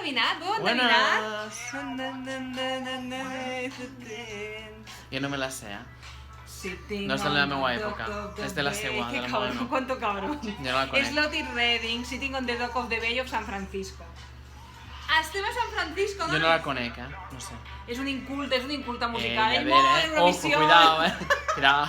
endevinat, vos heu endevinat? Jo no me la sé, Sí, tinc No és de la on meva the època, dock of és de la the seua, bay. de la Que meva cabrón, època. quanto cabrón. Jo no la conec. És Lotus Redding, Sitting on the Dock of the Bay of San Francisco. Estem a San Francisco, Jo no la conec, no sé. És un inculte musical. a Ell ver, molt Ojo, Eurovisió. cuidado, Cuidado.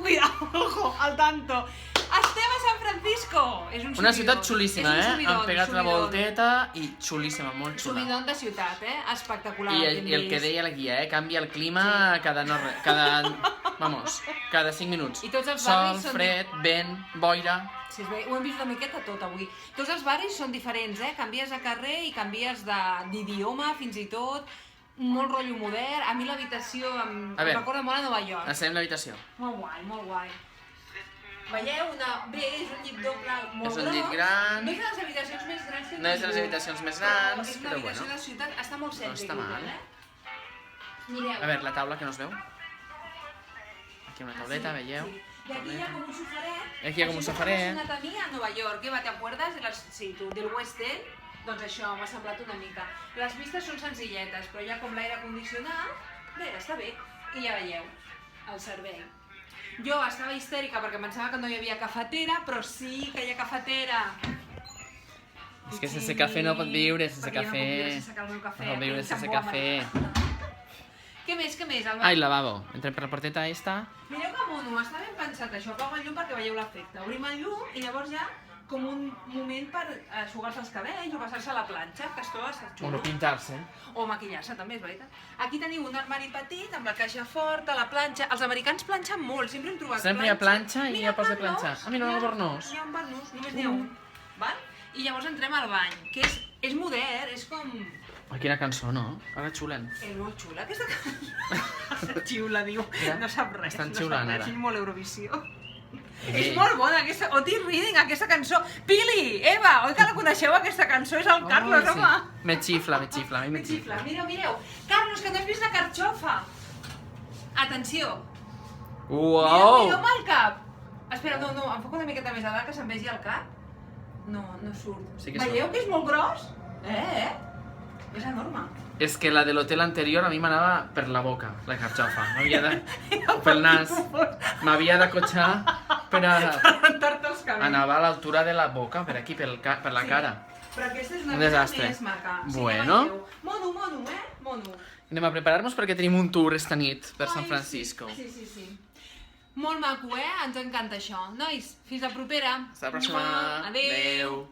Cuidado, ojo, al tanto. Estem a San Francisco. És un Una subidón. ciutat xulíssima, És un subidón, Han pegat una subidón. volteta i xulíssima, molt xula. Subidón de ciutat, espectacular. I hem el que vist. deia la guia, canvia el clima cada 5 minuts. I tots els Sol, barris són fred, vent, boira... Sí, ho hem vist una miqueta tot avui. Tots els barris són diferents, Canvies de carrer i canvies d'idioma, fins i tot. Molt rotllo modern. A mi l'habitació em recorda molt a Nova York. Ensenyem l'habitació. Molt guai, molt guai. Veieu? Bé, és un llit doble molt És un gros. llit gran. No és de les habitacions més grans que No és de les habitacions més grans, és una però habitació bueno. de ciutat, està molt cèntric. No està mal. Mireu. A veure, la taula que no es veu. Aquí una tauleta, veieu? Sí. Y aquí hi ha com un sofaret. Aquí hi ha com un sofaret. Així a mi a Nova York, ¿te acuerdas? Sí, tu, del West End? Doncs això, m'ha semblat una mica. Les vistes són senzilletes, però hi ha com l'aire condicionat. Bé, està bé. I ja veieu, el servei. Jo estava histèrica perquè pensava que no hi havia cafetera, però sí que hi ha cafetera. És que sense cafè no pot viure, sense Perquè jo cafè. no puc viure sense el meu cafè. No pot viure Em sap sense bo, cafè. Què més, Alba? Ah, el lavabo. Entrem per la porteta esta. Mireu que mono, està ben pensat això. Apago el llum perquè veieu l'efecte. Obrim el llum i llavors ja com un moment per eixugar-se els cabells o passar-se a la planxa, que esto està xulo. O no pintar-se. O maquillar-se, també, és veritat. Aquí teniu un armari petit amb la caixa forta, la planxa. Els americans planxen molt, sempre hem trobat Sempre hi ha planxa i hi ha pots de barnús. planxar. Ah, mira, un barnús. Hi ha un barnús, només n'hi ha un. Val? I llavors entrem al bany, que és modern, és com... Oh, quina cançó, no? Ara xulen. És molt xula, aquesta cançó. Xiula, diu. Ja, No sap res. estan no sap xiulant, res, ara. És molt Eurovisió. Eh. És molt bona, aquesta... Otis Reading, aquesta cançó. Pili, Eva, oi que la coneixeu, aquesta cançó? És el Carlos, Oh, sí. home. Me xifla, a mi Me xifla. Mireu. Carlos, que no has vist la carxofa. Atenció. Uau! Mireu-me el cap. Espera, no, enfoca una miqueta més a dalt que se'm vegi el cap. No surt. Sí que Veieu surt. que és molt gros? És enorme. És que la de l'hotel anterior a mi m'anava per la boca, la carxofa. M'havia de... pel nas. M'havia d'acotxar per a... Rentar-te els cabells. Anava a l'altura de la boca, per aquí, per la cara. Però aquesta és Un una mica desastre. més maca. Sí, Bueno. ja veieu. Mono, Mono. Anem a preparar-nos perquè tenim un tour esta nit per San Francisco. Sí. Molt maco, ens encanta això. Nois, fins la propera. Fins la pròxima. Adéu.